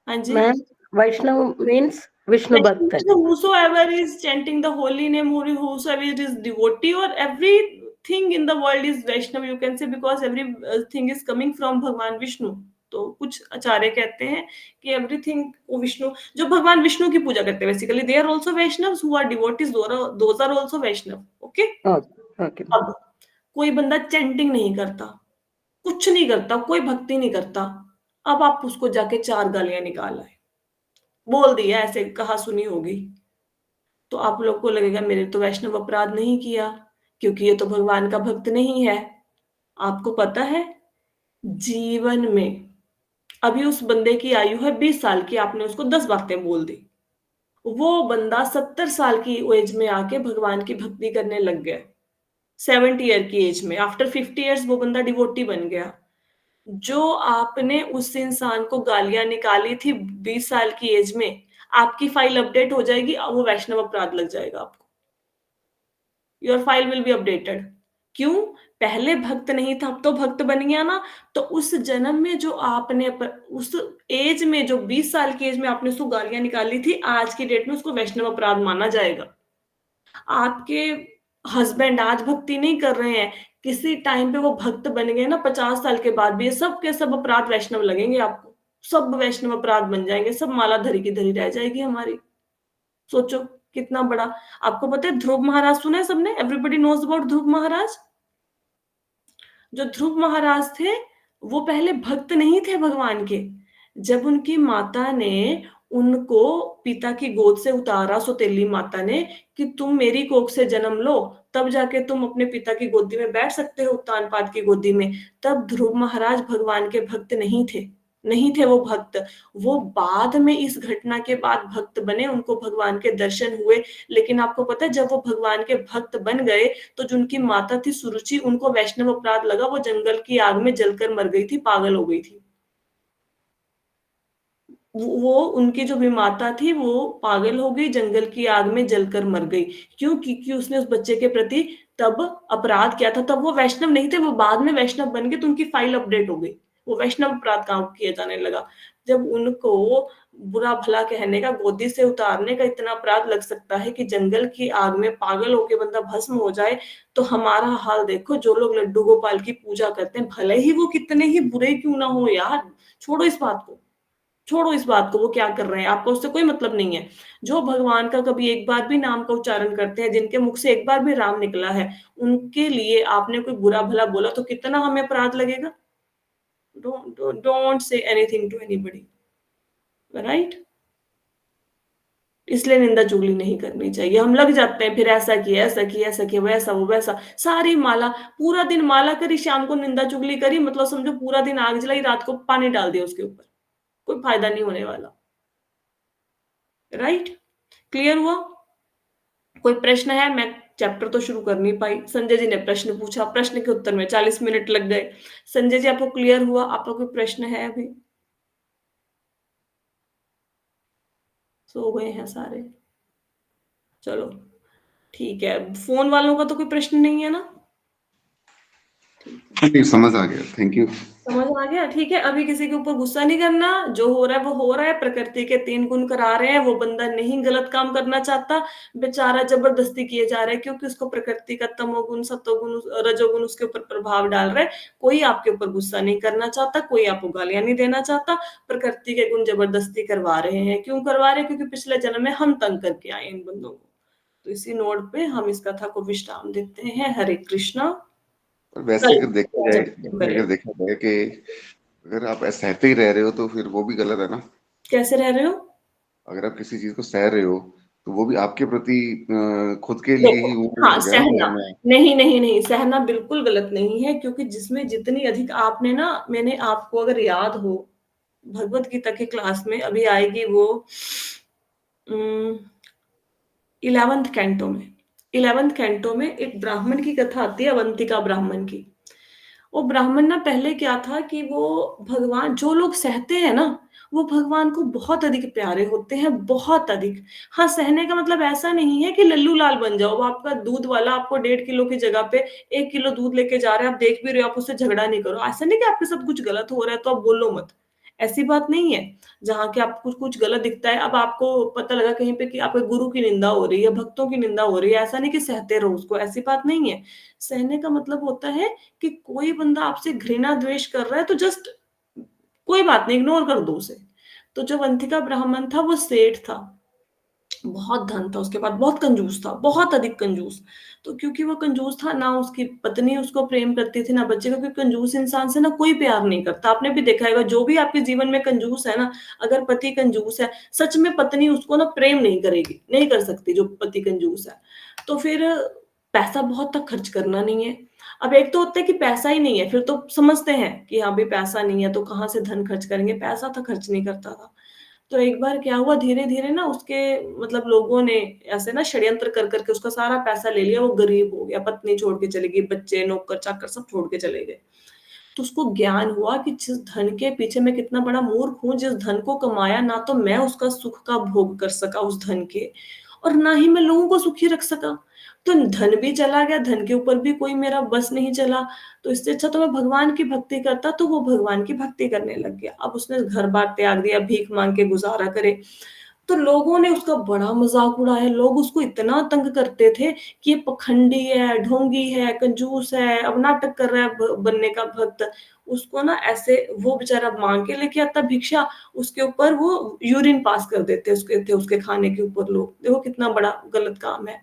हाँ जी। मैम, वैष्णव मीन्स विष्णु भक्त। Vaishnava, whosoever is chanting the holy name, whosoever is devotee, or everything in the world is Vaishnava, you can say, because every thing is coming from भगवान विष्णु। तो कुछ आचार्य कहते हैं कि everything वो विष्णु, जो भगवान विष्णु की पूजा करते हैं, basically they are also Vaishnav, who are devotees, those are also Vaishnav. Okay. Okay, okay. अब कोई बंदा चैंटिंग नहीं करता, कुछ नहीं करता, कोई भक्ति नहीं करता, अब आप उसको जाके 4 गालियां निकाल आए, बोल दिया, ऐसे कहा सुनी होगी, तो आप लोग को लगेगा मेरे तो वैष्णव अपराध नहीं किया, क्योंकि ये तो भगवान का भक्त नहीं है। आपको पता है, जीवन में अभी उस बंदे की आयु है 20 साल की, आपने उसको 10 बातें बोल दी, वो बंदा 70 साल की एज में आके भगवान की भक्ति करने लग गया, 70 ईयर की एज में। आफ्टर 50 ईयर्स वो बंदा डिवोटी बन गया। जो आपने उस इंसान को गालियां निकाली थी 20 साल की एज में, आपकी फाइल अपडेट हो जाएगी, वो वैष्णव अपराध लग जाएगा आपको। Your file will be updated. क्यों? पहले भक्त नहीं था, अब तो भक्त बन गया ना। तो उस जन्म में जो आपने उस एज में, जो 20 साल की एज में आपने उसको गालियां निकाली थी, आज की डेट में उसको वैष्णव अपराध माना जाएगा। आपके हस्बैंड आज भक्ति नहीं कर रहे हैं, किसी टाइम पे वो भक्त बन गए ना 50 साल के बाद भी, ये सब के सब अपराध वैष्णव लगेंगे आपको, सब वैष्णव अपराध बन जाएंगे, सब माला धरी की धरी रह जाएगी हमारी। सोचो कितना बड़ा। आपको पता है ध्रुव महाराज सुना है सबने? एवरीबॉडी नोज अबाउट ध्रुव महाराज। जो ध्रुव महाराज थे वो पहले भक्त नहीं थे भगवान के। जब उनकी माता ने उनको पिता की गोद से उतारा, सौतेली माता ने, कि तुम मेरी कोख से जन्म लो, तब जाके तुम अपने पिता की गोदी में बैठ सकते हो, उत्तानपाद की गोदी में। तब ध्रुव महाराज भगवान के भक्त नहीं थे, नहीं थे वो भक्त। वो बाद में इस घटना के बाद भक्त बने, उनको भगवान के दर्शन हुए। लेकिन आपको पता है जब वो भगवान के भक्त बन गए तो जो उनकी माता थी सुरुचि, उनको वैष्णव अपराध लगा, वो जंगल की आग में जलकर मर गई थी, पागल हो गई थी। वो उनकी जो भी माता थी वो पागल हो गई, जंगल की आग में जलकर मर गई। क्यों? क्योंकि उसने उस बच्चे के प्रति तब अपराध किया था। तब वो वैष्णव नहीं थे, वो बाद में वैष्णव बन गए, तो उनकी फाइल अपडेट हो गई, वो वैष्णव अपराध काउंट किया जाने लगा। जब उनको बुरा भला कहने का, गोदी से उतारने का इतना अपराध लग सकता है कि जंगल की आग में पागल होके बंदा भस्म हो जाए, तो हमारा हाल देखो। जो लोग लड्डू गोपाल की पूजा करते हैं, भले ही वो कितने ही बुरे क्यों ना हो यार, छोड़ो इस बात को, छोड़ो इस बात को, वो क्या कर रहे हैं आपको उससे कोई मतलब नहीं है। जो भगवान का कभी एक बार भी नाम का उच्चारण करते हैं, जिनके मुख से एक बार भी राम निकला है, उनके लिए आपने कोई बुरा भला बोला तो कितना हमें अपराध लगेगा। Don't say anything to anybody, right? इसलिए निंदा चुगली नहीं करनी चाहिए। हम लग जाते हैं फिर, ऐसा किया, ऐसा किया, ऐसा किया, वैसा वो वैसा, सारी माला, पूरा दिन माला करी, शाम को निंदा चुगली करी, मतलब समझो पूरा दिन आग जलाई, रात को पानी डाल दिया उसके ऊपर, कोई फायदा नहीं होने वाला। राइट? क्लियर हुआ? कोई प्रश्न है? मैं चैप्टर तो शुरू कर नहीं पाई, संजय जी ने प्रश्न पूछा, प्रश्न के उत्तर में 40 मिनट लग गए। संजय जी आपको क्लियर हुआ? आपका कोई प्रश्न है अभी? सो गए हैं सारे? चलो ठीक है, फोन वालों का तो कोई प्रश्न नहीं है ना? नहीं, समझ आ गया, थैंक यू। समझ आ गया? ठीक है, अभी किसी के ऊपर गुस्सा नहीं करना, जो हो रहा है वो हो रहा है, प्रकृति के 3 गुण करा रहे हैं, वो बंदा नहीं गलत काम करना चाहता, बेचारा जबरदस्ती किए जा रहा है, क्योंकि उसको प्रकृति का तमोगुण, सतोगुण, रजोगुण उसके ऊपर प्रभाव डाल रहा है। कोई आपके ऊपर गुस्सा नहीं करना चाहता, कोई आपको गालियां नहीं देना चाहता, प्रकृति के गुण जबरदस्ती करवा रहे हैं। क्यों करवा रहे हैं? क्योंकि पिछले जन्म में हम तंग करके आए इन बंदों को। तो इसी नोट पे हम इस कथा को विश्राम देते हैं। हरे कृष्णा। वैसे अगर करें। देखा जाए कि अगर आप सहते ही रह रहे हो तो फिर वो भी गलत है ना। कैसे रह रहे हो? अगर आप किसी चीज को सह रहे हो तो वो भी आपके प्रति खुद के लिए ही वो हाँ, हो गया सहना ना। नहीं, नहीं, नहीं, सहना बिल्कुल गलत नहीं है, क्योंकि जिसमें जितनी अधिक आपने ना, मैंने आपको अगर याद हो, भगवत गीता की क्लास में अभी आएगी वो 11th कैंटो में, 11th कैंटो में एक ब्राह्मण की कथा आती है, अवंतिका ब्राह्मण की। वो ब्राह्मण ना पहले क्या था कि वो भगवान, जो लोग सहते हैं ना, वो भगवान को बहुत अधिक प्यारे होते हैं, बहुत अधिक। हाँ, सहने का मतलब ऐसा नहीं है कि लल्लू लाल बन जाओ। वो आपका दूध वाला आपको 1.5 किलो की जगह पे 1 किलो दूध लेके जा रहे हैं, आप देख भी रहे हो, आप उससे झगड़ा नहीं करो। ऐसा नहीं कि आपके साथ कुछ गलत हो रहा है तो आप बोलो मत, ऐसी बात नहीं है। जहाँ के आपको कुछ गलत दिखता है, अब आपको पता लगा कहीं पे कि आपके गुरु की निंदा हो रही है, भक्तों की निंदा हो रही है, ऐसा नहीं कि सहते रहो उसको, ऐसी बात नहीं है। सहने का मतलब होता है कि कोई बंदा आपसे घृणा द्वेष कर रहा है तो जस्ट कोई बात नहीं, इग्नोर कर दो उसे। तो जो वंथिका ब्राह्मण था वो सेठ था, बहुत धन था उसके पास, बहुत कंजूस था, बहुत अधिक कंजूस। तो क्योंकि वो कंजूस था ना, उसकी पत्नी उसको प्रेम करती थी ना बच्चे को, क्योंकि कंजूस इंसान से ना कोई प्यार नहीं करता। आपने भी देखा होगा, जो भी आपके जीवन में कंजूस है ना, अगर पति कंजूस है, सच में पत्नी उसको ना प्रेम नहीं करेगी, नहीं कर सकती जो पति कंजूस है। तो फिर पैसा बहुत तक खर्च करना नहीं है। अब एक तो होता है कि पैसा ही नहीं है, फिर तो समझते हैं कि हाँ भाई पैसा नहीं है तो कहाँ से धन खर्च करेंगे, पैसा था खर्च नहीं करता था। तो एक बार क्या हुआ, धीरे-धीरे ना उसके मतलब लोगों ने ऐसे ना षड्यंत्र कर कर के उसका सारा पैसा ले लिया, वो गरीब हो गया, पत्नी छोड़ के चली गई, बच्चे, नौकर-चाकर सब छोड़ के चले गए। तो उसको ज्ञान हुआ कि जिस धन के पीछे मैं कितना बड़ा मूर्ख हूँ, जिस धन को कमाया ना तो मैं उसका सुख का भोग कर सका उस धन के, और ना ही मैं लोगों को सुखी रख सका। तो धन भी चला गया, धन के ऊपर भी कोई मेरा बस नहीं चला, तो इससे अच्छा तो मैं भगवान की भक्ति करता, तो वो भगवान की भक्ति करने लग गया। अब उसने घर-बार त्याग दिया, भीख माँग के गुज़ारा करे। तो लोगों ने उसका बड़ा मज़ाक उड़ाया, लोग उसको इतना तंग करते थे कि ये पाखंडी है, ढोंगी है, कंजूस है, अब नाटक कर रहा है बनने का भक्त। उसको ना ऐसे वो बेचारा माँग के लेके आता भिक्षा, उसके ऊपर वो यूरिन पास कर देते उसके खाने के ऊपर लोग। देखो कितना बड़ा गलत काम है।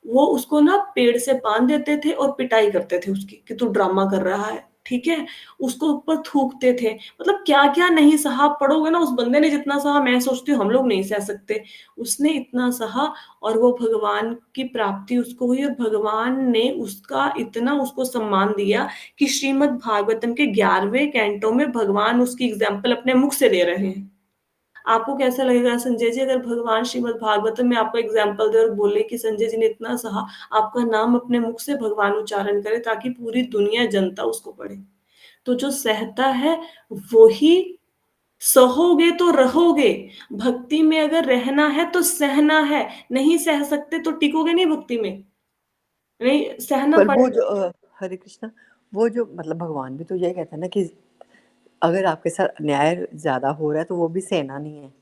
वो उसको ना पेड़ से बाँध देते थे और पिटाई करते थे उसकी कि तू ड्रामा कर रहा है, ठीक है? उसको ऊपर थूकते थे। मतलब क्या-क्या नहीं सहा, आप पढ़ोगे ना उस बंदे ने जितना सहा, मैं सोचती हूँ हम लोग नहीं सह सकते। उसने इतना सहा और वो भगवान की प्राप्ति उसको हुई, और भगवान ने उसका इतना उसको सम्मान दिया कि श्रीमद् भागवतम के 11वें कैंटो में भगवान उसकी एग्ज़ाम्पल अपने मुख से दे रहे हैं। आपको कैसा लगेगा संजय जी, अगर भगवान श्रीमद् भागवतम में आपको एग्ज़ाम्पल दे और बोले कि संजय जी ने इतना सहा, आपका नाम अपने मुख से भगवान उच्चारण करे ताकि पूरी दुनिया जनता उसको पढ़े। तो जो सहता है वही, सहोगे तो रहोगे। भक्ति में अगर रहना है तो सहना है, नहीं सह सकते तो टिकोगे नहीं भक्ति में। नहीं, सहना पर वो जो पड़ेगा। हरे कृष्णा, वो जो मतलब भगवान भी तो यही कहता है ना कि अगर आपके साथ अन्याय ज़्यादा हो रहा है तो वो भी सहना नहीं है।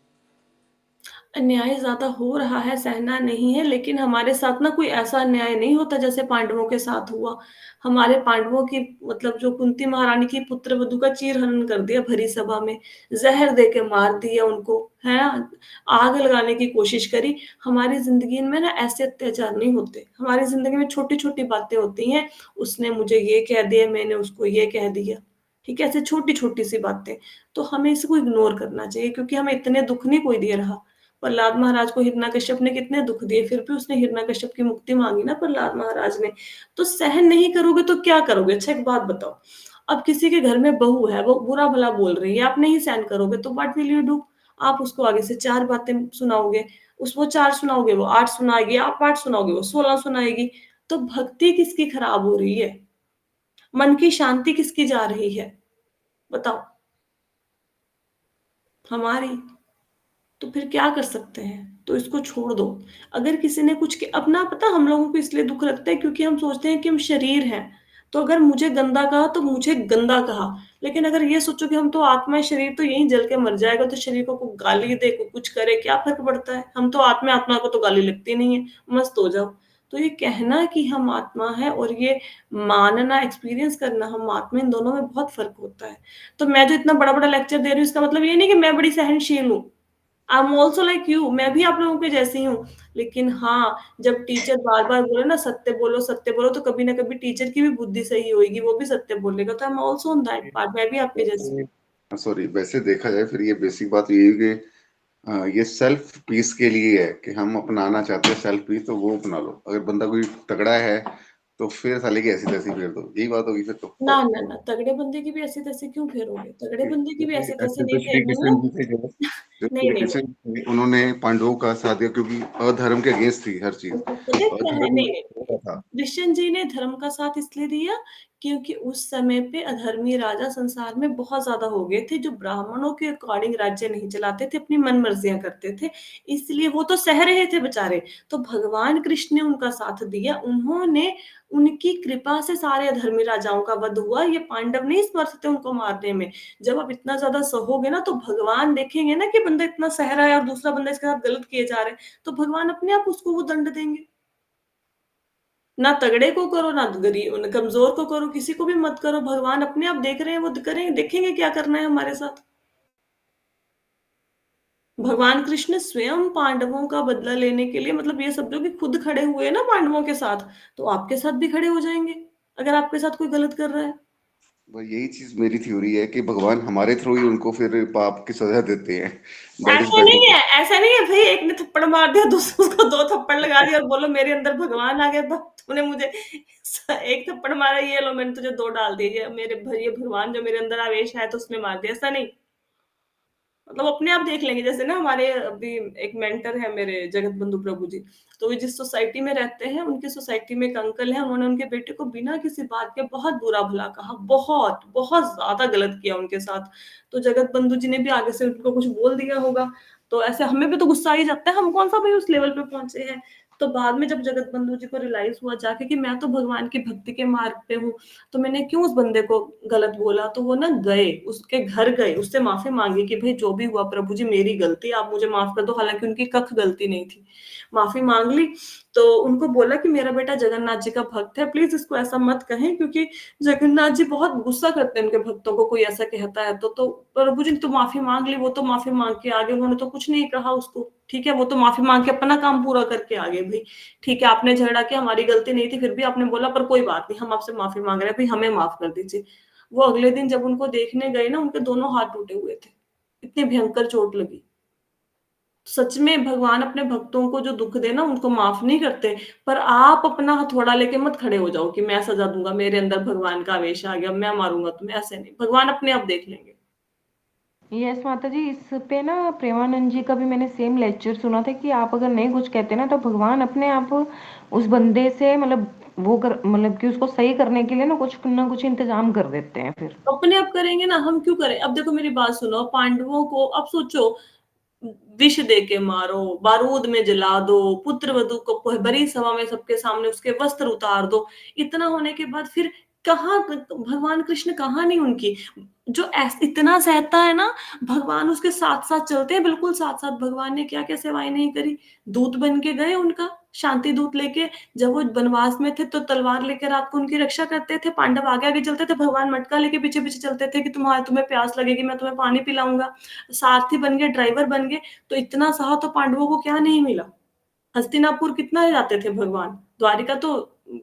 अन्याय ज़्यादा हो रहा है, सहना नहीं है, लेकिन हमारे साथ ना कोई ऐसा अन्याय नहीं होता जैसे पांडवों के साथ हुआ। हमारे पांडवों की मतलब जो कुंती महारानी की पुत्रवधू का चीरहरण कर दिया भरी सभा में, ज़हर दे के मार दिया उनको, है ना? आग लगाने की कोशिश करी। हमारी ज़िंदगी में ना ऐसे अत्याचार नहीं होते। हमारी ज़िंदगी में छोटी-छोटी बातें होती हैं, उसने मुझे ये कह दिया, मैंने उसको ये कह दिया। ठीक है? ऐसे छोटी-छोटी सी बातें। तो हमें इसको इग्नोर करना चाहिए क्योंकि हमें इतने दुःख नहीं कोई दे रहा। प्रहलाद महाराज को हिरण्यकश्यप ने कितने दुःख दिए, फिर भी उसने हिरण्यकश्यप की मुक्ति माँगी ना प्रहलाद महाराज ने। तो सहन नहीं करोगे तो क्या करोगे? अच्छा एक बात बताओ, अब किसी के घर में बहू है, वो बुरा-भला बोल रही है, आप नहीं सहन करोगे तो व्हाट विल यू डू? आप उसको आगे से 4 बातें सुनाओगे, वो 4 सुनाओगे, वो 8 सुनाएगी, आप 8 सुनाओगे, वो 16 सुनाएगी। तो भक्ति किसकी खराब हो रही है? मन की शांति किसकी जा रही है? बताओ? हमारी। तो फिर क्या कर सकते हैं? तो इसको छोड़ दो। अगर किसी ने कुछ कि अपना पता हम लोगों को इसलिए दुःख लगता है क्योंकि हम सोचते हैं कि हम शरीर हैं। तो अगर मुझे गंदा कहा तो मुझे गंदा कहा। लेकिन अगर ये सोचो कि हम तो आत्मा है, शरीर तो यहीं जल के मर जाएगा, तो शरीर को कोई गाली दे, कोई कुछ करे, क्या फ़र्क पड़ता है? हम तो आत्मा है, आत्मा को तो गाली लगती नहीं है, मस्त हो जाओ। तो ये कहना कि हम आत्मा हैं और ये मानना, एक्सपीरियंस करना हम आत्मा, इन दोनों में बहुत फ़र्क होता है। तो मैं जो इतना बड़ा-बड़ा लेक्चर दे रही हूँ इसका मतलब ये नहीं कि मैं बड़ी सहनशील हूँ। I am also like you, मैं भी आप लोगों के जैसी हूँ। लेकिन हाँ, जब टीचर बार-बार बोले ना सत्य बोलो, तो कभी ना कभी टीचर की भी बुद्धि सही होएगी, वो भी सत्य बोलेगा। तो I am also on that part, मैं भी आपके जैसी हूँ। सॉरी, वैसे देखा जाए फिर ये बेसिक बात ये है कि ये सेल्फ पीस के लिए है कि हम अपनाना चाहते हैं सेल्फ पीस, तो वो अपना लो। अगर बंदा कोई तगड़ा है तो फिर साले की ऐसी तैसी फेर दो, यही बात होगी फिर तो। ना, ना, ना, तगड़े बंदे की भी ऐसे-तैसे क्यों फेरोगे? तगड़े बंदे की भी क्योंकि ऐसे-तैसे ऐसे तो नहीं श्री फेरने कृष्ण ना। जी थे जो नहीं, श्री नहीं, कृष्ण नहीं। जी थे, उन्होंने पांडवों का साथ दिया क्योंकि अधर्म के अगेंस्ट थी हर चीज। पता है क्या है? अधर्म नहीं, नहीं। हो रहा था। कृष्ण जी ने धर्म का साथ इसलिए दिया क्योंकि उस समय पे अधर्मी राजा संसार में बहुत ज़्यादा हो गए थे, जो ब्राह्मणों के अकॉर्डिंग राज्य नहीं चलाते थे, अपनी मन-मर्ज़ियाँ करते थे। इसलिए वो तो सह रहे थे बेचारे। तो भगवान कृष्ण ने उनका साथ दिया, उन्होंने उनकी कृपा से सारे अधर्मी राजाओं का वध हुआ। ये पांडव नहीं समर्थ थे उनको मारने में। जब आप इतना ज़्यादा सहोगे ना, तो भगवान देखेंगे ना कि बंदा इतना सह रहा है और दूसरा बंदा इसके साथ गलत किए जा रहा है, तो भगवान अपने आप उसको वो दंड देंगे। ना तगड़े को करो, ना गरीब कमज़ोर को करो, किसी को भी मत करो, भगवान अपने आप देख रहे हैं, वो करें देखेंगे क्या करना है हमारे साथ। भगवान कृष्ण स्वयं पांडवों का बदला लेने के लिए मतलब ये समझो कि खुद खड़े हुए ना पांडवों के साथ, तो आपके साथ भी खड़े हो जाएँगे, अगर आपके साथ कोई गलत कर रहा है। भाई यही चीज मेरी थ्योरी है कि भगवान हमारे थ्रू ही उनको फिर पाप की सजा देते हैं। That is better. ऐसा नहीं है भई, एक ने थप्पड़ मार दिया, दूसरे को 2 थप्पड़ लगा दिया और बोलो मेरे अंदर भगवान आ गया, तो तूने मुझे 1 थप्पड़ मारा, ये लो मैंने तुझे 2 डाल दिए, ये मेरे भ ये भगवान जो मेरे अंदर आवेश है तो उसने मार दिया, ऐसा नहीं। मतलब अपने आप देख लेंगे। जैसे ना हमारे अभी एक मेंटर है मेरे, जगत बंधु प्रभु जी, तो वे जिस सोसाइटी में रहते हैं, उनकी सोसाइटी में एक अंकल है, उन्होंने उनके बेटे को बिना किसी बात के बहुत बुरा भला कहा, बहुत बहुत ज्यादा गलत किया उनके साथ। तो जगत बंधु जी ने भी आगे से उनको कुछ बोल दिया होगा, तो ऐसे हमें भी तो गुस्सा ही जाता है, हम कौन सा भाई उस लेवल पे पहुंचे हैं। तो बाद में जब जगत बंधु जी को रियलाइज हुआ जाके कि मैं तो भगवान की भक्ति के मार्ग पे हूँ, तो मैंने क्यों उस बंदे को गलत बोला, तो वो ना गए, उसके घर गए, उससे माफी मांगी कि भाई जो भी हुआ प्रभु जी मेरी गलती, आप मुझे माफ कर दो। हालांकि उनकी कख गलती नहीं थी, माफी मांग ली। तो उनको बोला कि मेरा बेटा जगन्नाथ जी का भक्त है, प्लीज इसको ऐसा मत कहें, क्योंकि जगन्नाथ जी बहुत गुस्सा करते हैं उनके भक्तों को कोई ऐसा कहता है तो प्रभु जी ने तो माफी मांग ली, वो तो माफी मांग के आगे, उन्होंने तो कुछ नहीं कहा उसको, ठीक है, वो तो माफी मांग के अपना काम पूरा करके आगे। भाई ठीक है, आपने झगड़ा किया, हमारी गलती नहीं थी, फिर भी आपने बोला, पर कोई बात नहीं, हम आपसे माफी मांग रहे हैं, भाई हमें माफ कर दीजिए। वो अगले दिन जब उनको देखने गए ना, उनके दोनों हाथ टूटे हुए थे, इतनी भयंकर चोट लगी। सच में भगवान अपने भक्तों को जो दुख दे ना, उनको माफ नहीं करते। पर आप अपना हथौड़ा लेके मत खड़े हो जाओ कि मैं सजा दूंगा, मेरे अंदर भगवान का आवेश आ गया, मैं मारूंगा तुम्हें, ऐसे नहीं, भगवान अपने आप देख लेंगे। यस माता जी, इस पे ना प्रेमानंद जी का भी मैंने सेम लेक्चर सुना था कि आप अगर नहीं कुछ कहते ना, तो भगवान अपने आप उस बंदे से मतलब वो कर मतलब कि उसको सही करने के लिए ना कुछ इंतजाम कर देते हैं फिर। अपने आप करेंगे ना, हम क्यों करें। अब देखो मेरी बात सुनो, पांडवों को अब सोचो, विष दे के मारो, बारूद में जला दो, पुत्र वधु को बड़ी सभा में सबके सामने उसके वस्त्र उतार दो, इतना होने के बाद फिर कहाँ भगवान कृष्ण, कहाँ नहीं उनकी, जो इतना सहता है ना, भगवान उसके साथ साथ चलते हैं, बिल्कुल साथ साथ। भगवान ने क्या क्या सेवाएं नहीं करी, दूत बन के गए उनका, शांति दूत लेके, जब वो वनवास में थे तो तलवार लेकर रात को उनकी रक्षा करते थे, पांडव आगे आगे चलते थे, भगवान मटका लेके पीछे पीछे चलते थे कि तुम्हें प्यास लगेगी, मैं तुम्हें पानी पिलाऊंगा। सारथी बन गए, ड्राइवर बन गए। तो इतना सहा तो पांडवों को क्या नहीं मिला। हस्तिनापुर कितना जाते थे भगवान, द्वारिका तो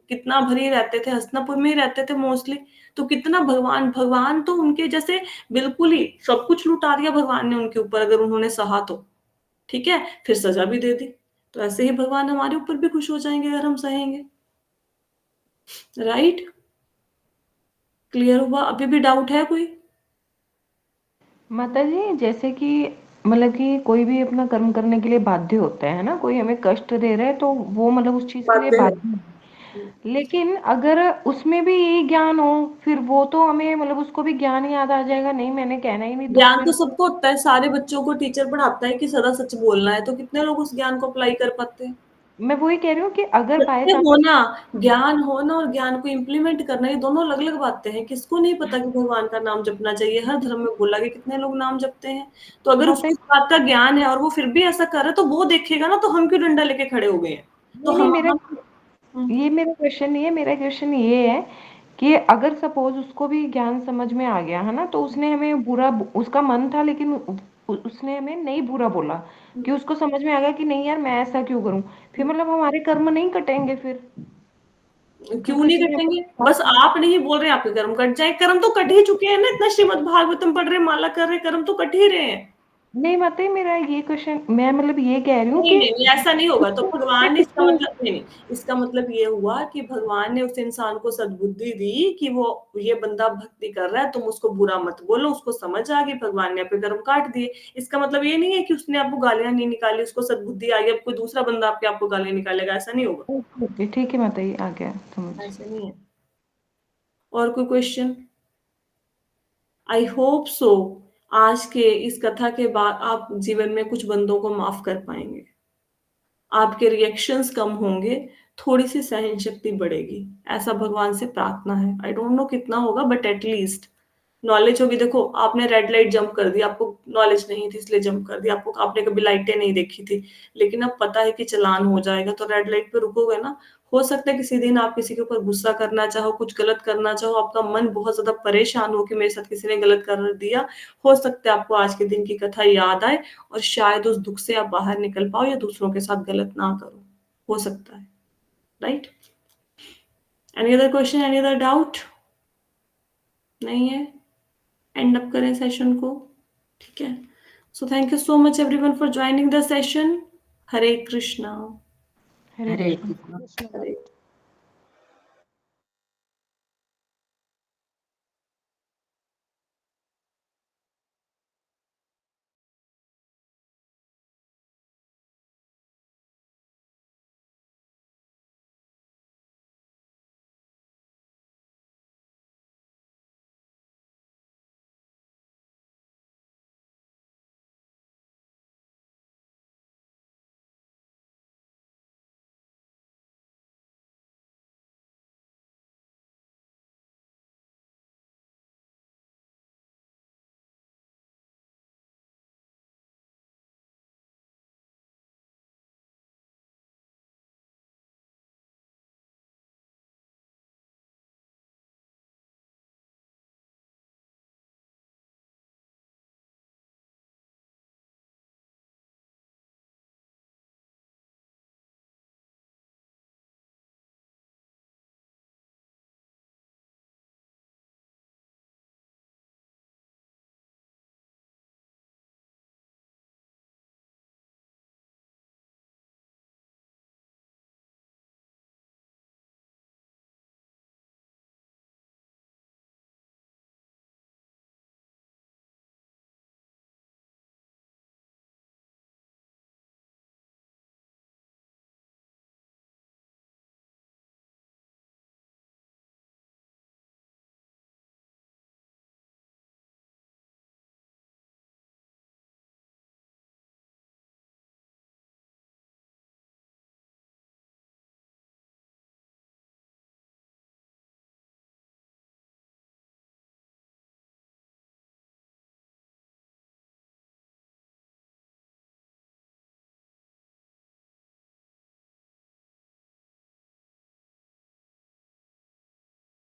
कितना भरी रहते थे, हस्तिनापुर में ही रहते थे मोस्टली। तो कितना भगवान, भगवान तो उनके जैसे बिल्कुल ही सब कुछ लुटा दिया भगवान ने उनके ऊपर, अगर उन्होंने सहा तो ठीक है, फिर सजा भी दे दी। तो ऐसे ही भगवान हमारे ऊपर भी खुश हो जाएंगे अगर हम सहेंगे। राइट, क्लियर हुआ? अभी भी डाउट है कोई? माता जी, जैसे कि मतलब कि कोई भी अपना कर्म करने के लिए बाध्य होता है ना, कोई हमें कष्ट दे रहा है तो वो मतलब उस चीज के लिए बातें हैं। बाध्य है। लेकिन अगर उसमें भी यही ज्ञान हो, फिर वो तो हमें मतलब उसको भी ज्ञान याद आ जाएगा, नहीं मैंने कहना ही नहीं, तो ज्ञान तो फिर सबको होता है, सारे बच्चों को टीचर पढ़ाता है कि सदा सच बोलना है, तो कितने लोग उस ज्ञान को अप्लाई कर पाते हैं। मैं वही कह रही हूँ कि अगर बाय सत्य चांस होना, ज्ञान होना और ज्ञान को इम्प्लीमेंट करना, ये दोनों अलग अलग बातें हैं। किसको नहीं पता कि भगवान का नाम जपना चाहिए, हर धर्म में बोला कि कितने लोग नाम जपते हैं। तो अगर माता उसको इस बात का ज्ञान है और वो फिर भी ऐसा कर रहा है, तो वो देखेगा ना, तो हम क्यों डंडा लेके खड़े हो गए हैं। तो नहीं नहीं, हम्म। ये मेरा क्वेश्चन नहीं है, मेरा क्वेश्चन ये है कि अगर सपोज उसको भी ज्ञान समझ में आ गया है ना, तो उसने हमें बुरा, उसका मन था लेकिन उसने हमें नहीं बुरा बोला, कि उसको समझ में आ गया कि नहीं यार मैं ऐसा क्यों करूं, फिर मतलब हमारे कर्म नहीं कटेंगे फिर, क्यों क्योंकि नहीं उसने कटेंगे? अपना बस आप नहीं बोल रहे आपके कर्म कट जाए, कर्म तो कट ही चुके हैं ना, इतना श्रीमद् भागवतम पढ़ रहे, माला कर रहे, कर्म तो कट ही रहे हैं। नहीं माता, मेरा ये क्वेश्चन, मैं मतलब ये कह रही हूँ नहीं कि नहीं नहीं, ऐसा नहीं होगा। तो भगवान ने, इसका कितनी मतलब नहीं नहीं, इसका मतलब ये हुआ कि भगवान ने उस इंसान को सद्बुद्धि दी कि वो, ये बंदा भक्ति कर रहा है, तुम उसको बुरा मत बोलो, उसको समझ आ गई, भगवान ने आपके कर्म काट दिए। इसका मतलब ये नहीं है कि उसने आपको गालियां नहीं निकाली, उसको सद्बुद्धि आ गई, अब कोई दूसरा बंदा आपको गालियां निकालेगा, ऐसा नहीं होगा। ओके, ठीक है माता, ये आ गया समझ। ऐसा नहीं है। और कोई क्वेश्चन? आई होप सो आज के इस कथा के बाद आप जीवन में कुछ बंदों को माफ कर पाएंगे, आपके रिएक्शंस कम होंगे, थोड़ी सी सहन शक्ति बढ़ेगी, ऐसा भगवान से प्रार्थना है। आई डोंट नो कितना होगा, बट एटलीस्ट नॉलेज होगी। देखो आपने रेड लाइट जंप कर दी, आपको नॉलेज नहीं थी इसलिए जंप कर दी, आपको, आपने कभी लाइटें नहीं देखी थी, लेकिन अब पता है कि चालान हो जाएगा, तो रेड लाइट पे रुकोगे ना। हो सकता है किसी दिन आप किसी के ऊपर गुस्सा करना चाहो, कुछ गलत करना चाहो, आपका मन बहुत ज्यादा परेशान हो कि मेरे साथ किसी ने गलत कर दिया। हो सकता है आपको आज के दिन की कथा याद आए और शायद उस दुख से आप बाहर निकल पाओ या दूसरों के साथ गलत ना करो। हो सकता है। Right? Any other question, any other doubt? नहीं है? एंड अप करें सेशन को? ठीक है। So thank you so much everyone for joining the session. Hare Krishna. Hare Hare Krishna. Krishna. Hare